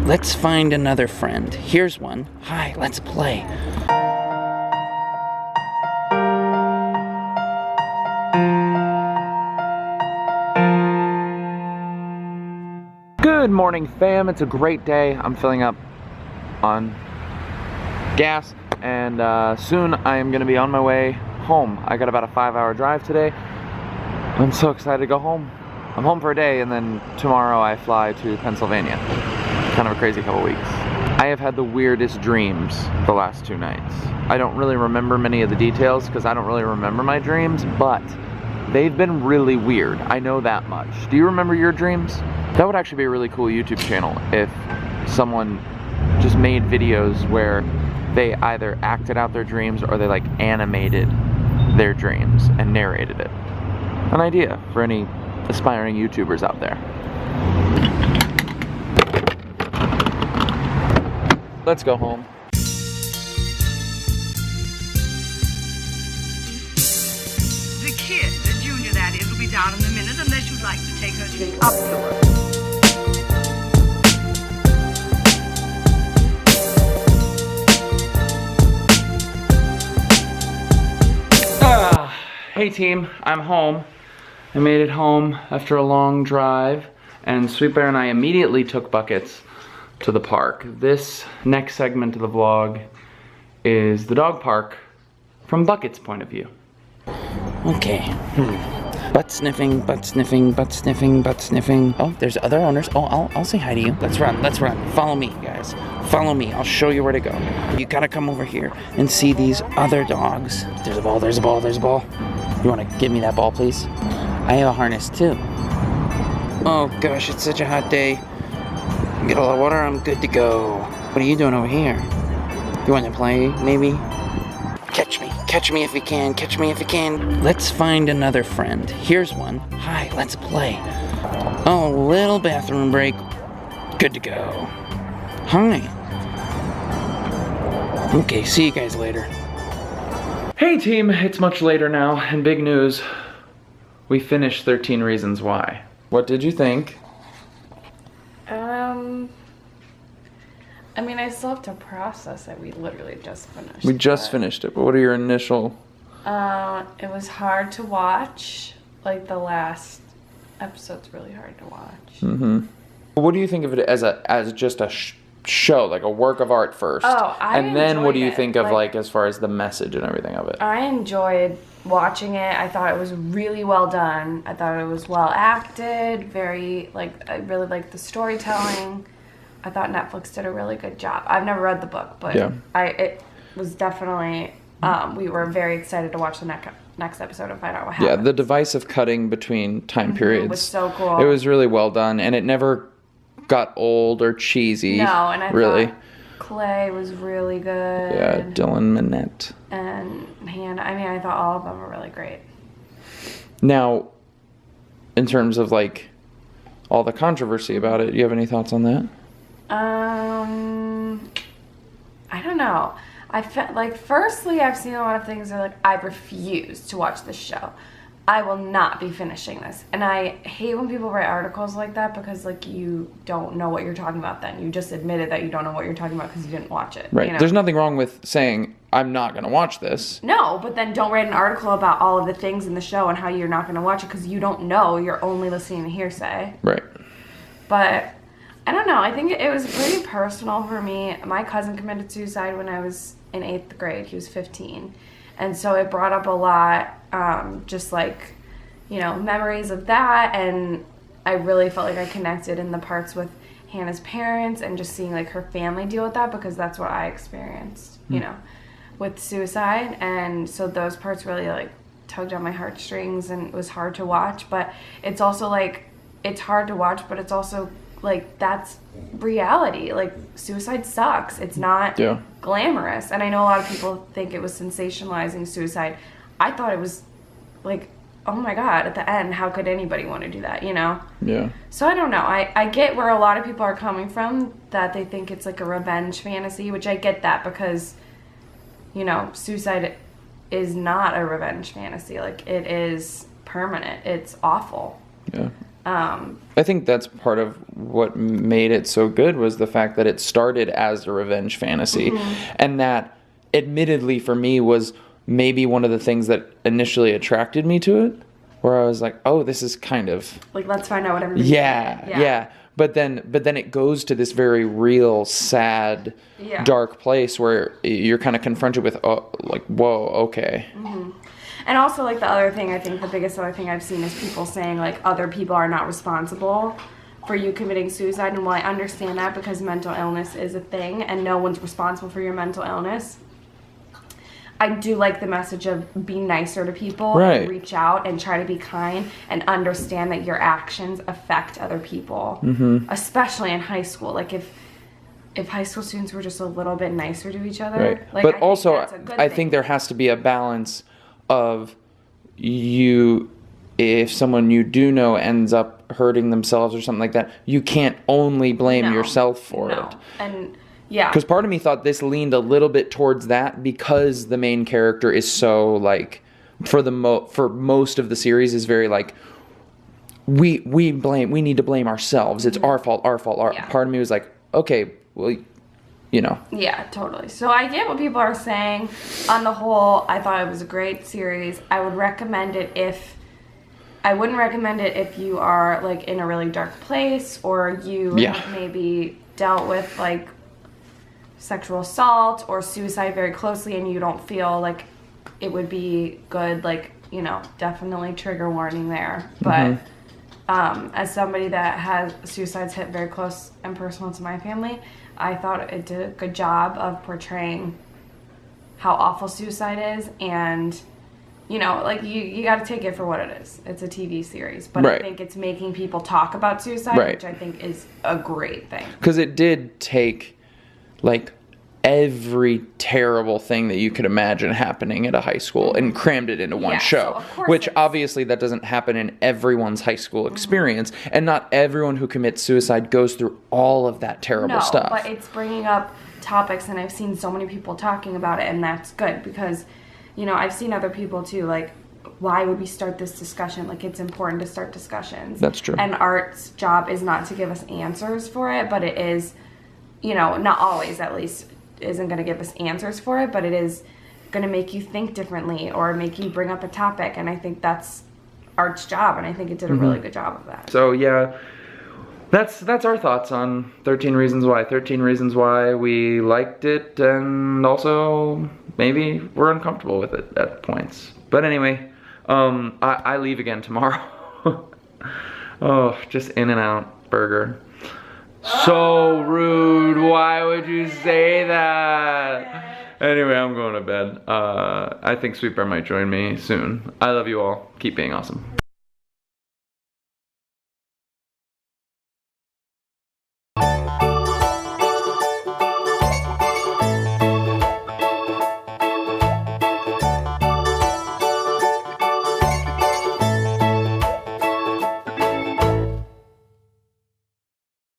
Let's find another friend. Here's one. Hi, let's play. Good morning, fam. It's a great day. I'm filling up on gas, and soon I am going to be on my way home. I got about a 5-hour drive today. I'm so excited to go home. I'm home for a day, and then tomorrow I fly to Pennsylvania. Kind of a crazy couple weeks. I have had the weirdest dreams the last 2 nights. I don't really remember many of the details because I don't really remember my dreams, but they've been really weird. I know that much. Do you remember your dreams? That would actually be a really cool YouTube channel if someone just made videos where they either acted out their dreams or they like animated their dreams and narrated it. An idea for any aspiring YouTubers out there. Let's go home. The kid, the junior that is, will be down in a minute unless you'd like to take her up to her. Hey team, I'm home. I made it home after a long drive, and Sweet Bear and I immediately took buckets to the park. This next segment of the vlog is the dog park from Bucket's point of view. Okay. Butt sniffing, butt sniffing, butt sniffing, butt sniffing. Oh, there's other owners. Oh, I'll say hi to you. Let's run, let's run. Follow me, guys. Follow me, I'll show you where to go. You gotta come over here and see these other dogs. There's a ball, there's a ball, there's a ball. You wanna give me that ball, please? I have a harness too. Oh gosh, it's such a hot day. Get a lot of water, I'm good to go. What are you doing over here? You wanna play, maybe? Catch me if you can, catch me if you can. Let's find another friend. Here's one. Hi, let's play. Oh, little bathroom break. Good to go. Hi. Okay, see you guys later. Hey team, it's much later now, and big news. We finished 13 Reasons Why. What did you think? I mean, I still have to process it. We literally just finished it. We just finished it, but what are your initial... It was hard to watch. Like, the last episode's really hard to watch. Mm-hmm. What do you think of it as just a show, like a work of art first? Oh, and then what do you it. think of like as far as the message and everything of it? I enjoyed watching it. I thought it was really well done. I thought it was well acted. Very, like, I really liked the storytelling. I thought Netflix did a really good job. I've never read the book, but yeah. It was definitely, we were very excited to watch the next episode and find out what happened. Yeah, the device of cutting between time periods was so cool. It was really well done, and it never got old or cheesy. No, and I really. thought Clay was really good. Yeah, Dylan Minnette. And Hannah. I mean, I thought all of them were really great. Now, in terms of like all the controversy about it, do you have any thoughts on that? I don't know. I felt like, firstly, I've seen a lot of things that are like, I refuse to watch this show. I will not be finishing this. And I hate when people write articles like that because, like, you don't know what you're talking about then. You just admitted that you don't know what you're talking about because you didn't watch it. Right. You know? There's nothing wrong with saying, I'm not going to watch this. No, but then don't write an article about all of the things in the show and how you're not going to watch it because you don't know. You're only listening to hearsay. Right. But I don't know. I think it was pretty personal for me. My cousin committed suicide when I was in 8th grade. He was 15. And so it brought up a lot, just like, you know, memories of that. And I really felt like I connected in the parts with Hannah's parents and just seeing like her family deal with that because that's what I experienced, you know, with suicide. And so those parts really like tugged on my heartstrings and it was hard to watch. But it's also like, it's hard to watch, but it's also like that's reality. Like suicide sucks. It's not glamorous. And I know a lot of people think it was sensationalizing suicide. I thought it was like, oh my God, at the end, how could anybody want to do that, you know? Yeah. So I don't know. I get where a lot of people are coming from, that they think it's like a revenge fantasy, which I get that because, you know, suicide is not a revenge fantasy. Like, it is permanent. It's awful. Yeah. I think that's part of what made it so good was the fact that it started as a revenge fantasy, and that admittedly for me was maybe one of the things that initially attracted me to it, where I was like, oh, this is kind of Like, let's find out what everybody's yeah. But then it goes to this very real, sad, dark place where you're kind of confronted with, oh, like, whoa, okay. And also, like, the other thing, I think the biggest other thing I've seen is people saying, like, other people are not responsible for you committing suicide. And while I understand that because mental illness is a thing and no one's responsible for your mental illness, I do like the message of be nicer to people and reach out and try to be kind and understand that your actions affect other people, especially in high school. Like, if high school students were just a little bit nicer to each other. Like, but I also, think that's a good I thing. think there has to be a balance of you, if someone you do know ends up hurting themselves or something like that, you can't only blame yourself for it. And yeah. Because part of me thought this leaned a little bit towards that because the main character is so, like, for most of the series is very, like, we need to blame ourselves. It's our fault. Yeah. Part of me was like, okay, well, you know. Yeah, totally. So I get what people are saying. On the whole, I thought it was a great series. I would recommend it I wouldn't recommend it if you are, like, in a really dark place or you have maybe dealt with, like, sexual assault or suicide very closely and you don't feel like it would be good, like, you know, definitely trigger warning there. But as somebody that has suicides hit very close and personal to my family, I thought it did a good job of portraying how awful suicide is. And, you know, like, you got to take it for what it is. It's a TV series. But I think it's making people talk about suicide, which I think is a great thing. Because it did take, like, every terrible thing that you could imagine happening at a high school and crammed it into one show. So which obviously that doesn't happen in everyone's high school experience, and not everyone who commits suicide goes through all of that terrible stuff. But it's bringing up topics, and I've seen so many people talking about it, and that's good because, you know, I've seen other people too, like, why would we start this discussion? Like, it's important to start discussions. That's true. And art's job is not to give us answers for it, but it is, you know, not always at least, isn't going to give us answers for it, but it is going to make you think differently or make you bring up a topic, and I think that's art's job, and I think it did a really good job of that. So yeah, that's our thoughts on 13 Reasons Why. 13 Reasons Why we liked it, and also maybe we're uncomfortable with it at points. But anyway, I leave again tomorrow. Oh, just In-N-Out burger. So rude. Why would you say that? Anyway, I'm going to bed. I think Sweet Bear might join me soon. I love you all. Keep being awesome.